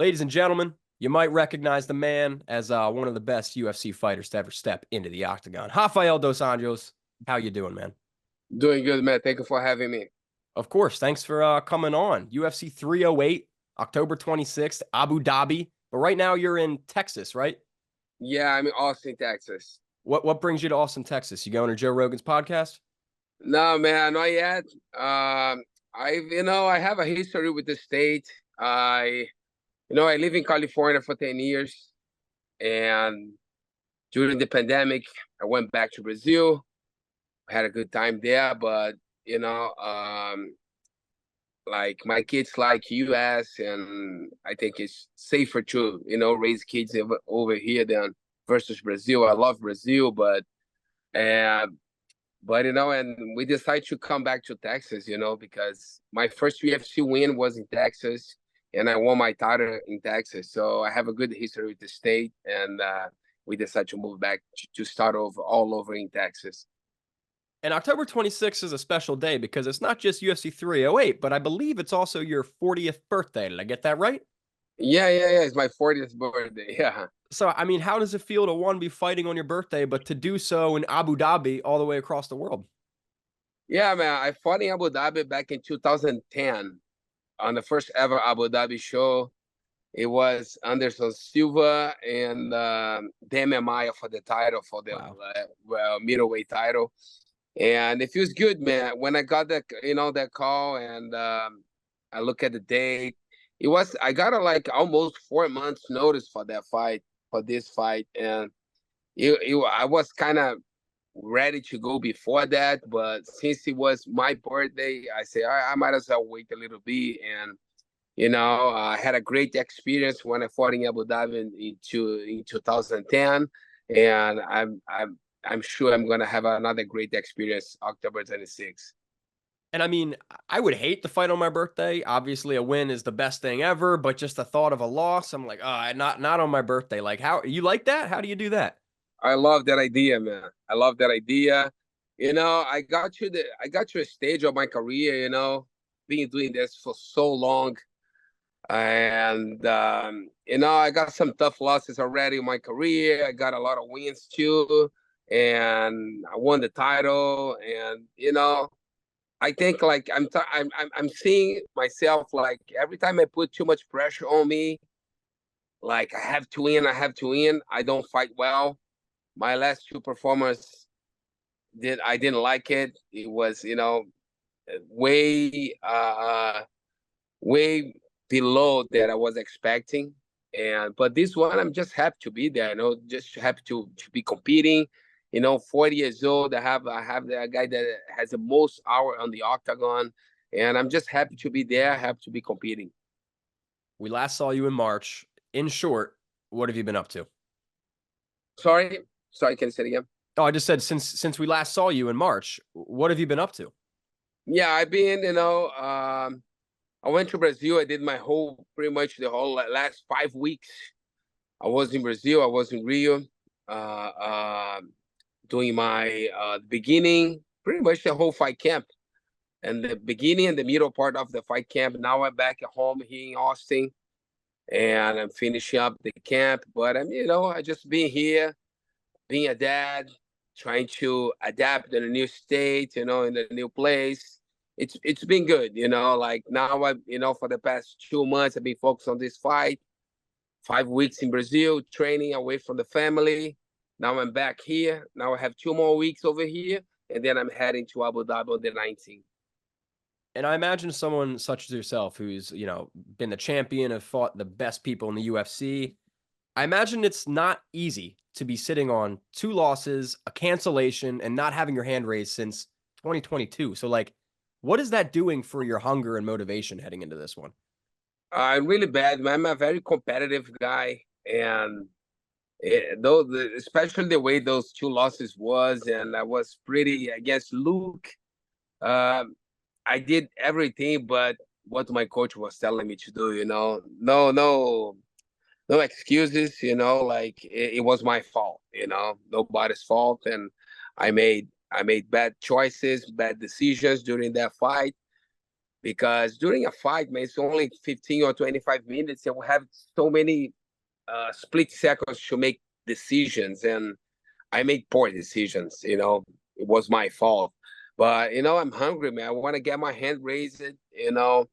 Ladies and gentlemen, you might recognize the man as one of the best UFC fighters to ever step into the octagon. Rafael Dos Anjos, how you doing, man? Doing good, man. Thank you for having me. Of course, thanks for coming on. UFC 308, October 26th, Abu Dhabi. But right now you're in Texas, right? Yeah, I'm in Austin, Texas. What brings you to Austin, Texas? You going to Joe Rogan's podcast? No, man, not yet. I have a history with the state. I live in California for 10 years, and during the pandemic, I went back to Brazil. I had a good time there, but you know, um, like my kids like US, and I think it's safer to raise kids over here than versus Brazil. I love Brazil, uh, and we decided to come back to Texas, because my first UFC win was in Texas, and I won my title in Texas. So I have a good history with the state, and we decided to move back to start over all over in Texas. And October 26th is a special day because it's not just UFC 308, but I believe it's also your 40th birthday. Did I get that right? Yeah. It's my 40th birthday. Yeah. So, I mean, how does it feel to one, be fighting on your birthday, but to do so in Abu Dhabi all the way across the world? Yeah, man. I fought in Abu Dhabi back in 2010 on the first ever Abu Dhabi show. It was Anderson Silva and Damian Maia for the title, for the middleweight title. And it feels good, man. When I got that call, and I look at the date, I got almost 4 months notice for this fight. And I was kind of ready to go before that, but since it was my birthday, I say I might as well wait a little bit. And I had a great experience when I fought in Abu Dhabi in 2010, and I'm sure I'm gonna have another great experience October 26th. And I mean, I would hate to fight on my birthday. Obviously, a win is the best thing ever, but just the thought of a loss, I'm like, oh, not on my birthday. Like, how you like that? How do you do that? I love that idea, man. I love that idea. I got to a stage of my career, being doing this for so long. And I got some tough losses already in my career. I got a lot of wins too, and I won the title. And I think like I'm seeing myself, like every time I put too much pressure on me, like I have to win, I don't fight well. My last two performers I didn't like it. It was way way below that I was expecting. But this one, I'm just happy to be there. Just happy to be competing. 40 years old. I have the guy that has the most hour on the octagon, and I'm just happy to be there. Happy to be competing. We last saw you in March. In short, what have you been up to? Sorry, can you say it again? Oh, I just said since we last saw you in March, what have you been up to? Yeah, I've been, I went to Brazil. I did pretty much the whole last 5 weeks. I was in Brazil. I was in Rio, doing my beginning, pretty much the whole fight camp, and the beginning and the middle part of the fight camp. Now I'm back at home here in Austin, and I'm finishing up the camp. But I just been here, being a dad, trying to adapt in a new state, in a new place. It's been good, like now for the past 2 months, I've been focused on this fight. 5 weeks in Brazil, training away from the family. Now I'm back here. Now I have 2 more weeks over here, and then I'm heading to Abu Dhabi on the 19th. And I imagine someone such as yourself, who's, been the champion, have fought the best people in the UFC. I imagine it's not easy to be sitting on 2 losses, a cancellation, and not having your hand raised since 2022. So, like, what is that doing for your hunger and motivation heading into this one? I'm really bad, man. I'm a very competitive guy, and especially the way those 2 losses was, and I was pretty against Luke. I did everything but what my coach was telling me to do. No excuses. Like it was my fault. Nobody's fault, and I made bad choices, bad decisions during that fight. because during a fight, man, it's only 15 or 25 minutes, and we have so many split seconds to make decisions, and I make poor decisions. It was my fault, but I'm hungry, man. I want to get my hand raised. I know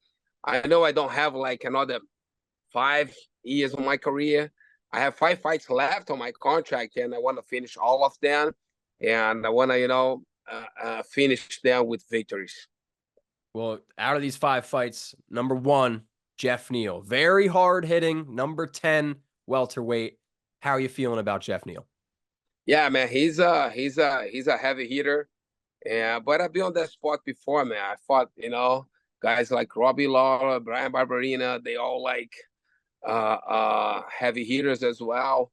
I don't have like another 5 years of my career. I have 5 fights left on my contract, and I want to finish all of them, and I want to, finish them with victories. Well, out of these 5 fights, number 1, Geoff Neal. Very hard hitting, number 10 welterweight. How are you feeling about Geoff Neal? Yeah, man, he's a heavy hitter. Yeah, but I've been on that spot before, man. I fought, guys like Robbie Lawler, Brian Barberina. They all like heavy hitters as well.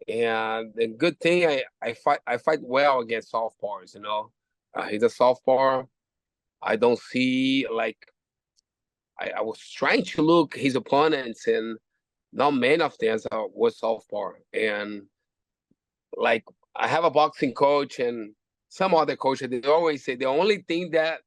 And the good thing, I fight well against southpaws. He's a southpaw. I don't see like I was trying to look his opponents, and not many of them was southpaw. And like I have a boxing coach and some other coaches. They always say the only thing that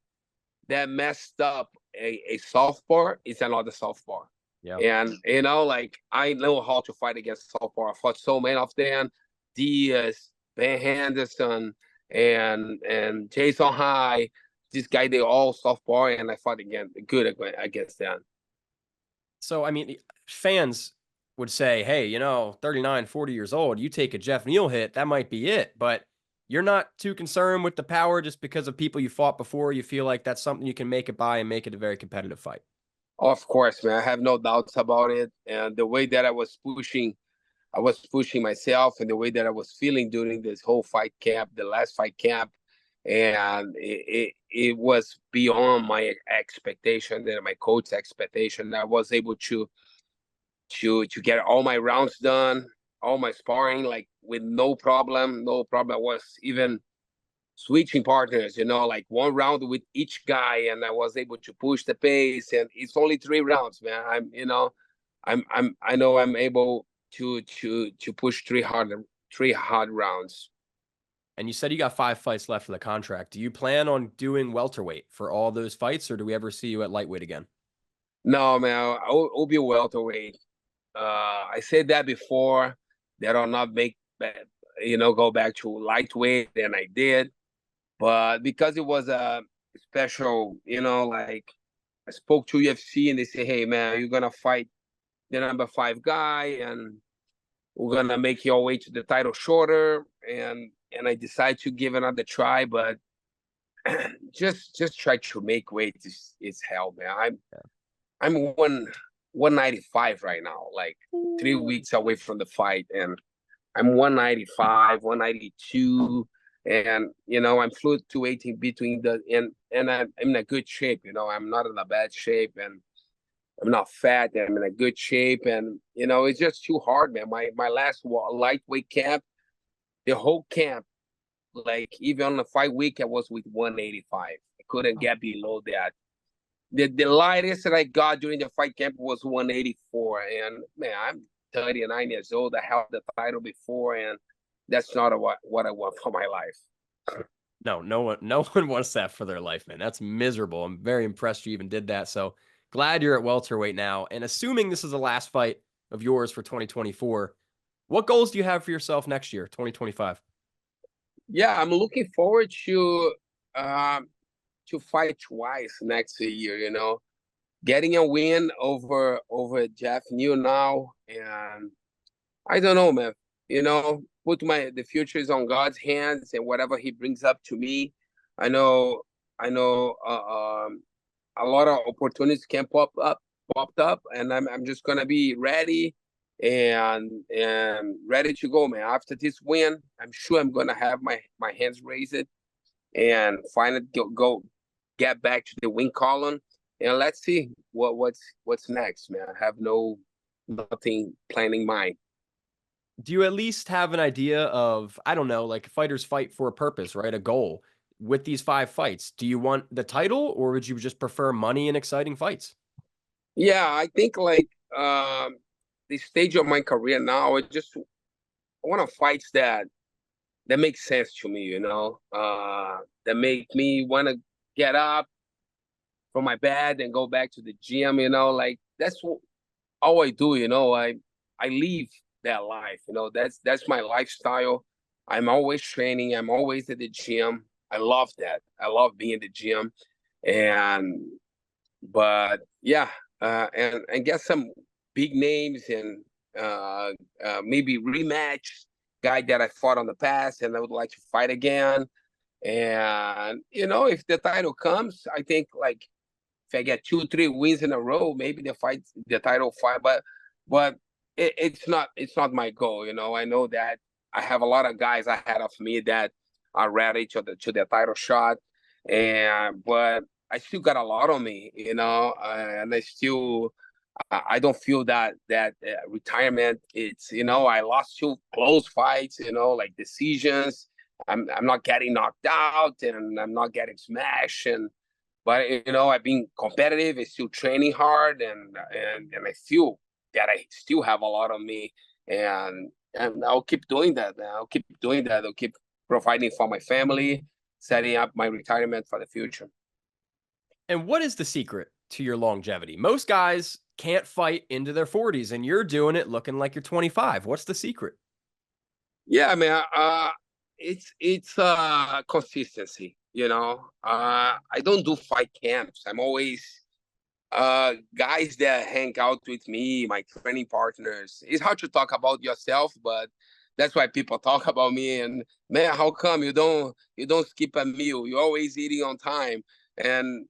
messed up a southpaw is another southpaw. Yeah. And like I know how to fight against southpaw. I fought so many of them: Diaz, Ben Henderson, and Jason High. This guy, they all southpaw, and I fought good against them. So, I mean, fans would say, hey, 39, 40 years old, you take a Geoff Neal hit, that might be it. But you're not too concerned with the power just because of people you fought before. You feel like that's something you can make it by and make it a very competitive fight. Of course, man. I have no doubts about it. And the way that I was pushing myself, and the way that I was feeling during this whole fight camp, the last fight camp, and it was beyond my expectation and my coach's expectation. I was able to get all my rounds done, all my sparring, like with no problem. No problem. I was even switching partners, like one round with each guy, and I was able to push the pace. And it's only 3 rounds, man. I know I'm able to push three hard rounds. And you said you got 5 fights left for the contract. Do you plan on doing welterweight for all those fights, or do we ever see you at lightweight again? No, man, I'll be welterweight. I said that before, that I'll not go back to lightweight, and I did. But because it was a special, like I spoke to UFC, and they say, hey, man, you're going to fight the number 5 guy, and we're going to make your way to the title shorter. And I decided to give another try, but just try to make weight is hell, man. I'm 195 right now, like 3 weeks away from the fight, and I'm 195, 192, and I'm fluctuating between and I'm in a good shape. I'm not in a bad shape, and I'm not fat. I'm in a good shape, and it's just too hard, man. My last lightweight camp, the whole camp, like even on the fight week, I was with 185. I couldn't get below that. The lightest that I got during the fight camp was 184. And man, I'm 39 years old. I held the title before, and that's not what I want for my life. No one wants that for their life, man. That's miserable. I'm very impressed you even did that. So glad you're at welterweight now. And assuming this is the last fight of yours for 2024, what goals do you have for yourself next year, 2025? Yeah, I'm looking forward to fight twice next year. Getting a win over Geoff Neal now, and I don't know, man. Put the future is on God's hands, and whatever He brings up to me, I know. A lot of opportunities can popped up, and I'm just gonna be ready and ready to go, man. After this win, I'm sure I'm gonna have my hands raised and finally go get back to the win column, and let's see what's next, man. I have nothing planned in mind. Do you at least have an idea of, I don't know, like fighters fight for a purpose, right? A goal with these 5 fights. Do you want the title, or would you just prefer money and exciting fights? Yeah, I think like the stage of my career now, I want to fights that make sense to me, that make me want to get up, from my bed and go back to the gym, like that's all I do, I live that life, that's my lifestyle. I'm always training, I'm always at the gym. I love that. I love being at the gym. And but yeah, and get some big names and maybe rematch guy that I fought on the past and I would like to fight again. And if the title comes, I think like if I get 2 3 wins in a row, maybe the title fight. But it's not my goal. I know that I have a lot of guys ahead of me that are ready to the title shot, and but I still got a lot on me, and I don't feel that retirement. It's I lost 2 close fights, like decisions. I'm not getting knocked out, and I'm not getting smashed, but I've been competitive. I still training hard, and I feel that I still have a lot on me, and I'll keep doing that. I'll keep doing that. I'll keep providing for my family, setting up my retirement for the future. And what is the secret to your longevity? Most guys can't fight into their 40s, and you're doing it looking like you're 25. What's the secret? Yeah, man. It's consistency. I don't do fight camps. I'm always guys that hang out with me, my training partners. It's hard to talk about yourself, but that's why people talk about me. And man, how come you don't skip a meal? You're always eating on time. And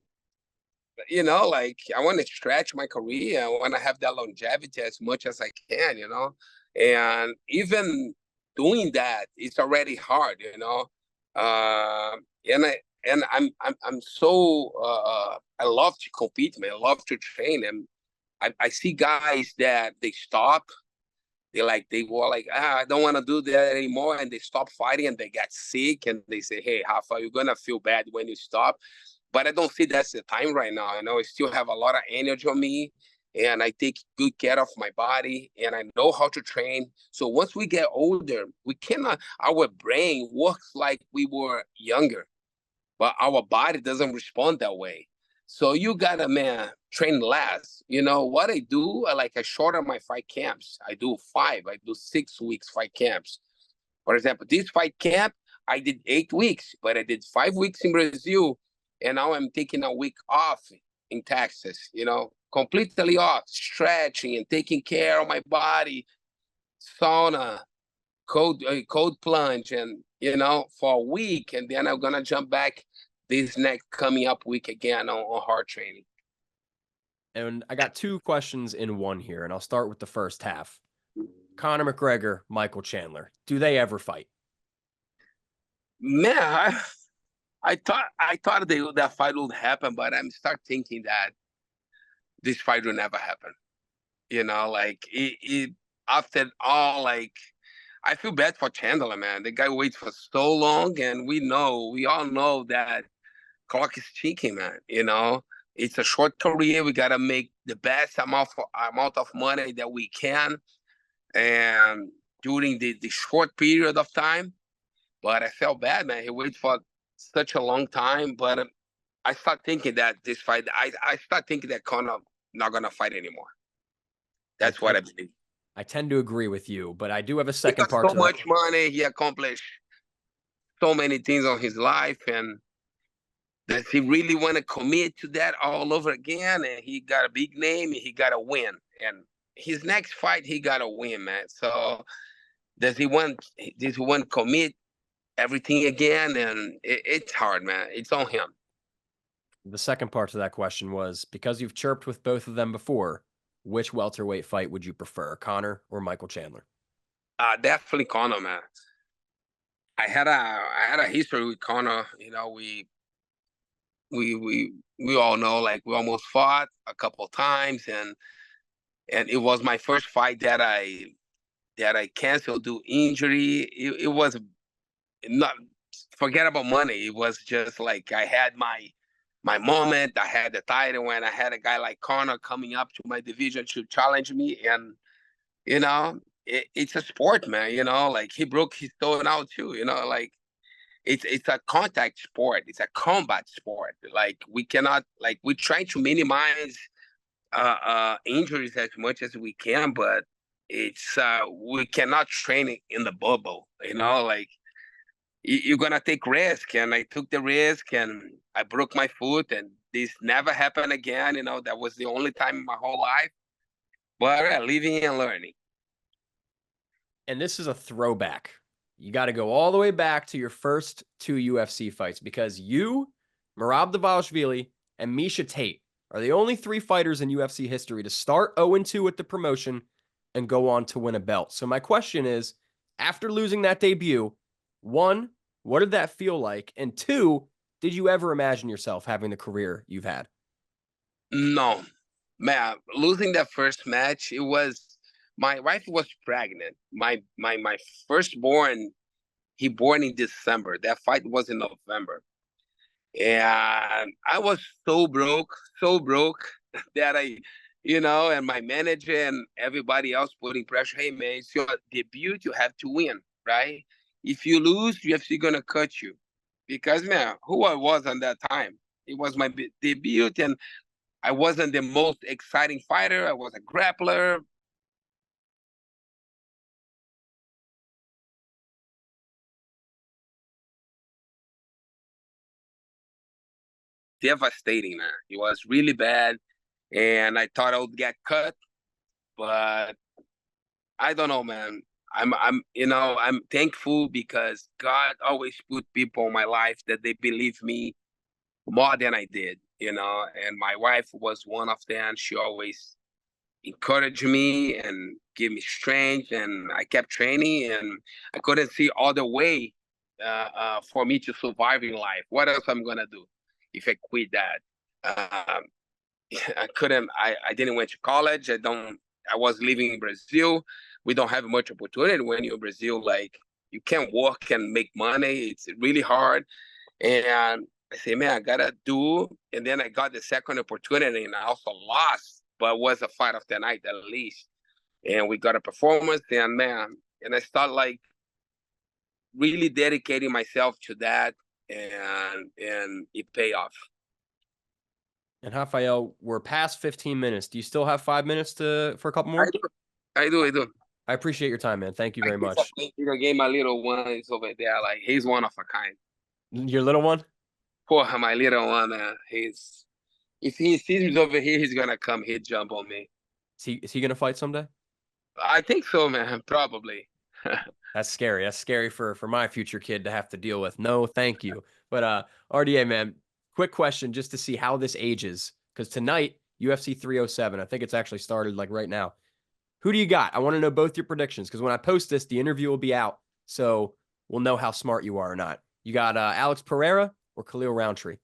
like I want to stretch my career. I want to have that longevity as much as I can. And even doing that, it's already hard. And I'm so I love to compete, man. I love to train, and I see guys that they stop. They were like, I don't want to do that anymore, and they stop fighting, and they get sick, and they say, hey, Rafa, you're gonna feel bad when you stop. But I don't see that's the time right now. I still have a lot of energy on me, and I take good care of my body, and I know how to train. So once we get older, we cannot. Our brain works like we were younger, but our body doesn't respond that way. So you gotta, man, train less. What I do, I shorten my fight camps. I do 6 weeks fight camps. For example, this fight camp, I did 8 weeks, but I did 5 weeks in Brazil, and now I'm taking a week off in Texas, completely off, stretching and taking care of my body, sauna, cold plunge, and for a week, and then I'm gonna jump back this next coming up week again on hard training. And I got two questions in one here, and I'll start with the first half. Conor McGregor, Michael Chandler, do they ever fight? Man, I thought that fight would happen, but I'm start thinking that this fight will never happen. Like it after all, like I feel bad for Chandler, man. The guy waits for so long, and we all know that clock is ticking, man. It's a short career. We gotta make the best amount of money that we can, and during the short period of time. But I felt bad, man. He waited for such a long time. But I start thinking that this fight, I start thinking that Conor not gonna fight anymore. I That's what I tend believe. I tend to agree with you, but I do have a He second got part so to that. much money. He accomplished so many things on his life, and does he really want to commit to that all over again? And he got a big name, and he got to win. And his next fight, he got to win, man. So does he want to commit everything again? And it's hard, man. It's on him. The second part to that question was, because you've chirped with both of them before, which welterweight fight would you prefer, Conor or Michael Chandler? Definitely Conor, man. I had a history with Conor. We all know, like, we almost fought a couple of times, and it was my first fight that I canceled due injury. It was not, forget about money. It was just like I had my moment. I had the title when I had a guy like Conor coming up to my division to challenge me, and it's a sport, man. Like he broke his toe now too. Like it's a contact sport. It's a combat sport. Like we cannot, like we try to minimize injuries as much as we can, but it's we cannot train it in the bubble. You know, like you're gonna take risk, and I took the risk, and I broke my foot, and this never happened again. You know, that was the only time in my whole life. But living and learning. And this is a throwback. You got to go all the way back to your first 2 UFC fights because you, Merab Dvalishvili, and Misha Tate are the only 3 fighters in UFC history to start 0-2 with the promotion and go on to win a belt. So my question is, after losing that debut, 1, what did that feel like? And 2, did you ever imagine yourself having the career you've had? No, man, losing that first match, it was my wife was pregnant. My firstborn, he born in December. That fight was in November. And I was so broke that and my manager and everybody else putting pressure. Hey man, it's your debut, you have to win, right? If you lose, UFC gonna cut you. Because man, who I was on that time, it was my debut, and I wasn't the most exciting fighter. I was a grappler. Devastating, man. It was really bad, and I thought I would get cut, but I don't know, man. I'm thankful because God always put people in my life that they believe me more than I did, and my wife was one of them. She always encouraged me and gave me strength, and I kept training, and I couldn't see other way for me to survive in life. What else I'm gonna do if I quit that? Um, I couldn't. I didn't went to college. I was living in Brazil. We don't have much opportunity when you're in Brazil. Like you can't work and make money. It's really hard. And I say, man, I gotta do. And then I got the second opportunity, and I also lost, but was a fight of the night at least. And we got a performance. And man, and I start like really dedicating myself to that, and it pay off. And Rafael, we're past 15 minutes. Do you still have 5 minutes for a couple I more? do. I do. I appreciate your time, man. Thank you My very kids are much. playing video game. My little one is over there. Like he's one of a kind. Your little one? Poor my little one. He's if he sees me over here, he's gonna come. He'd jump on me. Is he gonna fight someday? I think so, man. Probably. That's scary. That's scary for my future kid to have to deal with. No, thank you. But RDA, man, quick question just to see how this ages. Because tonight, UFC 307, I think it's actually started like right now. Who do you got? I want to know both your predictions because when I post this, the interview will be out. So we'll know how smart you are or not. You got Alex Pereira or Khalil Roundtree?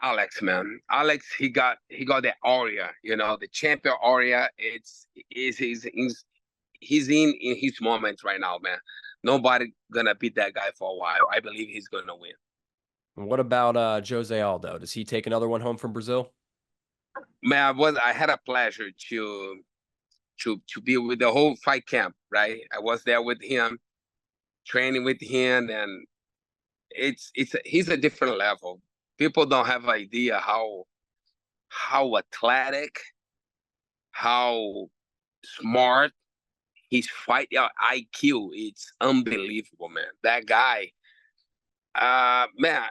Alex, man. Alex, he got the aura. The champion aura. He's in his moment right now, man. Nobody gonna beat that guy for a while. I believe he's gonna win. And what about Jose Aldo? Does he take another one home from Brazil? Man, I had a pleasure to be with the whole fight camp, right? I was there with him, training with him, and he's a different level. People don't have idea how athletic, how smart his fight IQ. It's unbelievable, man. That guy, man.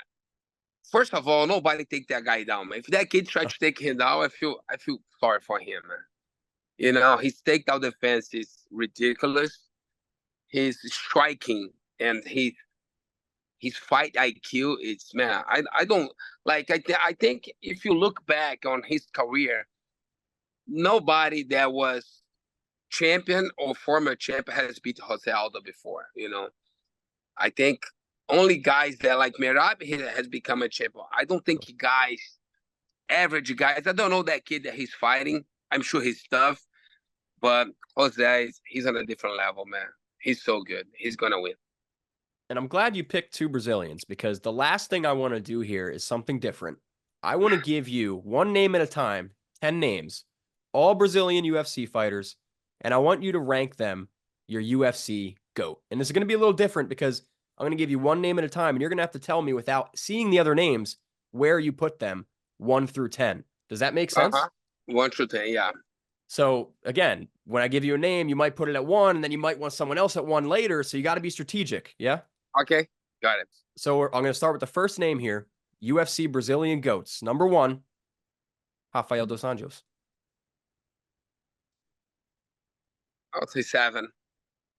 First of all, nobody take that guy down, man. If that kid tried to take him down, I feel sorry for him, man. His takedown defense is ridiculous. His striking and his fight IQ, it's man. I don't like. I think if you look back on his career, nobody that was champion or former champion has beat Jose Aldo before. I think only guys that like Merab has become a champion. I don't think guys, average guys. I don't know that kid that he's fighting. I'm sure he's tough. But Jose, he's on a different level, man. He's so good. He's gonna win. And I'm glad you picked 2 Brazilians because the last thing I want to do here is something different. I want to give you one name at a time, 10 names, all Brazilian UFC fighters, and I want you to rank them your UFC GOAT. And this is going to be a little different because I'm going to give you one name at a time, and you're going to have to tell me without seeing the other names where you put them 1 through 10. Does that make sense? 1 through 10, yeah. So again, when I give you a name, you might put it at 1, and then you might want someone else at 1 later. So you got to be strategic. Yeah. Okay, got it. So I'm going to start with the first name here. UFC Brazilian GOATs. Number 1, Rafael Dos Anjos. I'll say 7.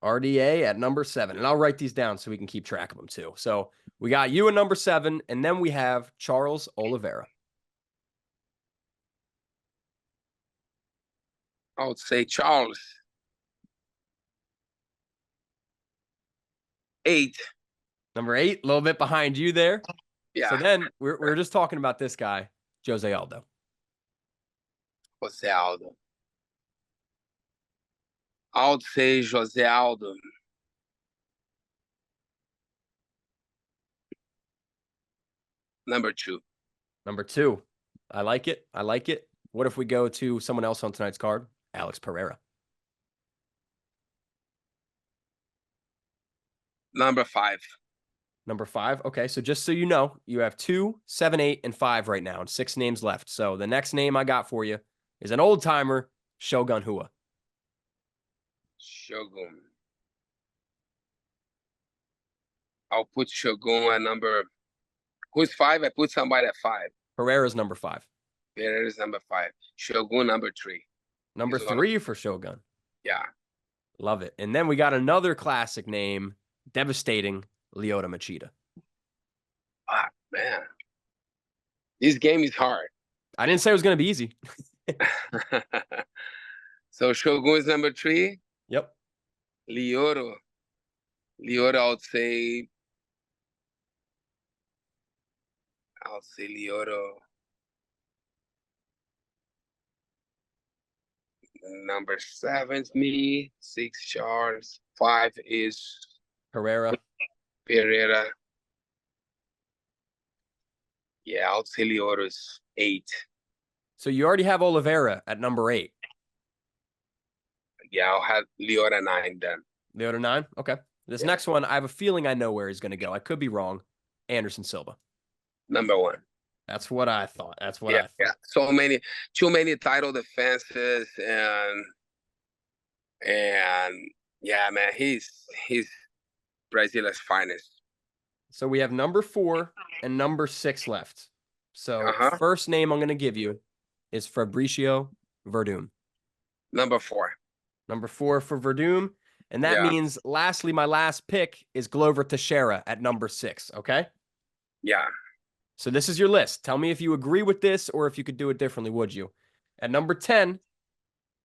RDA at number 7. And I'll write these down so we can keep track of them too. So we got you at number 7, and then we have Charles Oliveira. I would say Charles. 8. Number 8, a little bit behind you there. Yeah. So then we're just talking about this guy, Jose Aldo. Jose Aldo. I would say Jose Aldo. Number 2. Number 2. I like it. I like it. What if we go to someone else on tonight's card? Alex Pereira. Number 5. Number 5. Okay, so just so you know, you have 2, 7, 8, and 5 right now, and 6 names left. So the next name I got for you is an old timer, Shogun Rua. Shogun. I'll put Shogun at number. Who's 5? I put somebody at 5. Pereira's number 5. Pereira's number 5. Shogun number 3. Number 3 for Shogun. Yeah. Love it. And then we got another classic name, devastating, Lyoto Machida. Ah, man. This game is hard. I didn't say it was going to be easy. So Shogun is number 3. Yep. Lyoto, I would say. I'll say Lyoto. Number 7 is me. 6 Charles. 5 is Pereira. Yeah, I'll say Lyoto is 8. So you already have Oliveira at number 8. Yeah, I'll have Lyoto 9 then. Lyoto 9? Okay. This next one, I have a feeling I know where he's going to go. I could be wrong. Anderson Silva. Number 1. That's what I thought. That's what I thought. Yeah. Too many title defenses, and yeah, man, he's Brazil's finest. So we have number 4 and number 6 left. So first name I'm going to give you is Fabricio Verdum. Number 4. Number 4 for Verdum. And that means, lastly, my last pick is Glover Teixeira at number 6. Okay? Yeah. So this is your list. Tell me if you agree with this or if you could do it differently, would you? At number 10,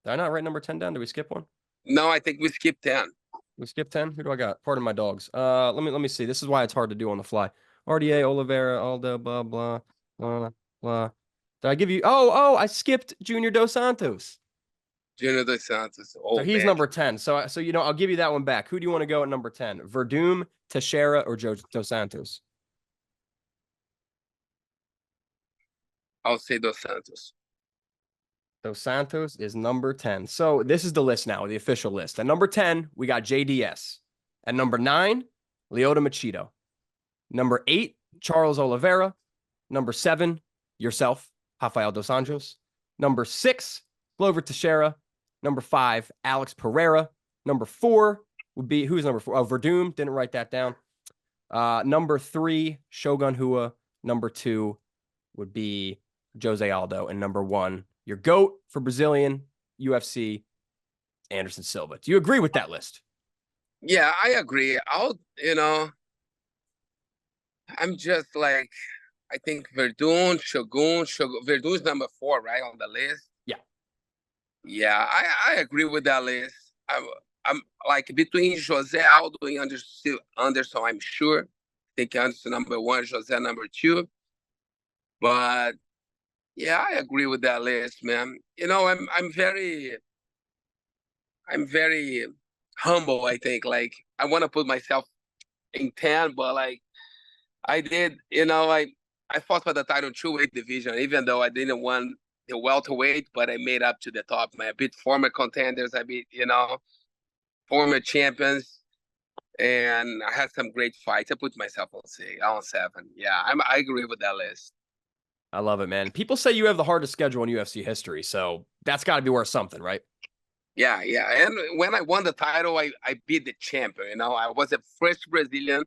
did I not write number 10 down? Did we skip one? No, I think we skipped 10. We skipped 10? Who do I got? Pardon my dogs. Let me see. This is why it's hard to do on the fly. RDA, Oliveira, Aldo, blah, blah, blah, blah. Did I give you? Oh, I skipped Junior Dos Santos. Junior Dos Santos. Oh, so he's number 10. So I'll give you that one back. Who do you want to go at number 10? Verdum, Teixeira, or Dos Santos? I'll say Dos Santos. Dos Santos is number 10. So this is the list now, the official list. At number 10, we got JDS. At number 9, Lyoto Machida. Number 8, Charles Oliveira. Number 7, yourself, Rafael Dos Anjos. Number 6, Glover Teixeira. Number 5, Alex Pereira. Number 4 would be, who's number 4? Oh, Verdum, didn't write that down. Number 3, Shogun Rua. Number 2 would be Jose Aldo. And number 1, your GOAT for Brazilian UFC, Anderson Silva. Do you agree with that list? Yeah, I agree. I'm just like, I think Verdun, Shogun. Verdun is number 4, right, on the list? Yeah. Yeah, I agree with that list. I'm like between Jose Aldo and Anderson, I'm sure. I think Anderson number 1, Jose number 2. But yeah, I agree with that list, man. I'm very humble, I think. Like, I want to put myself in 10, but like I did, I fought for the title 2-weight division, even though I didn't win the welterweight, but I made up to the top, man. I beat former contenders, I beat, former champions. and I had some great fights. I put myself on 7. Yeah, I agree with that list. I love it, man. People say you have the hardest schedule in UFC history, so that's got to be worth something, right? Yeah, yeah. And when I won the title, I beat the champion. You know, I was the first Brazilian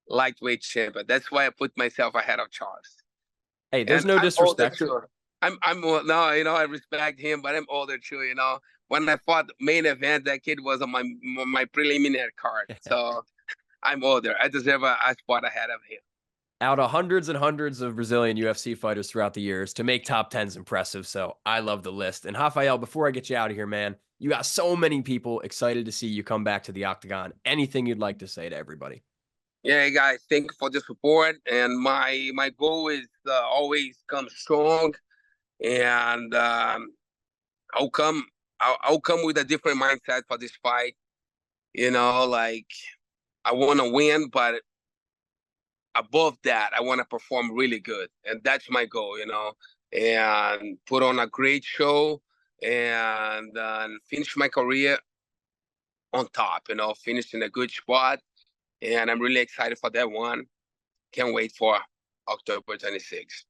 lightweight champion. That's why I put myself ahead of Charles. Hey, there's And no I'm older disrespect. too. No, you know, I respect him, but I'm older too. You know, when I fought main event, that kid was on my preliminary card. So I'm older. I deserve a spot ahead of him. Out of hundreds and hundreds of Brazilian UFC fighters throughout the years, to make top 10 is impressive. So I love the list. And Rafael, before I get you out of here, man, you got so many people excited to see you come back to the octagon. Anything you'd like to say to everybody? Yeah, guys, thank you for the support. And my goal is always come strong, and I'll come I'll come with a different mindset for this fight. You know, like I want to win, but above that, I want to perform really good, and that's my goal. You know, and put on a great show and finish my career on top. You know, finish in a good spot, and I'm really excited for that one. Can't wait for October 26th.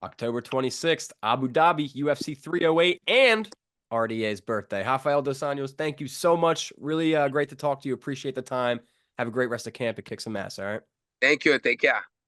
October 26th, Abu Dhabi, UFC 308, and RDA's birthday. Rafael Dos Anjos, thank you so much. Really great to talk to you. Appreciate the time. Have a great rest of camp and kick some ass, all right? Thank you. Take care.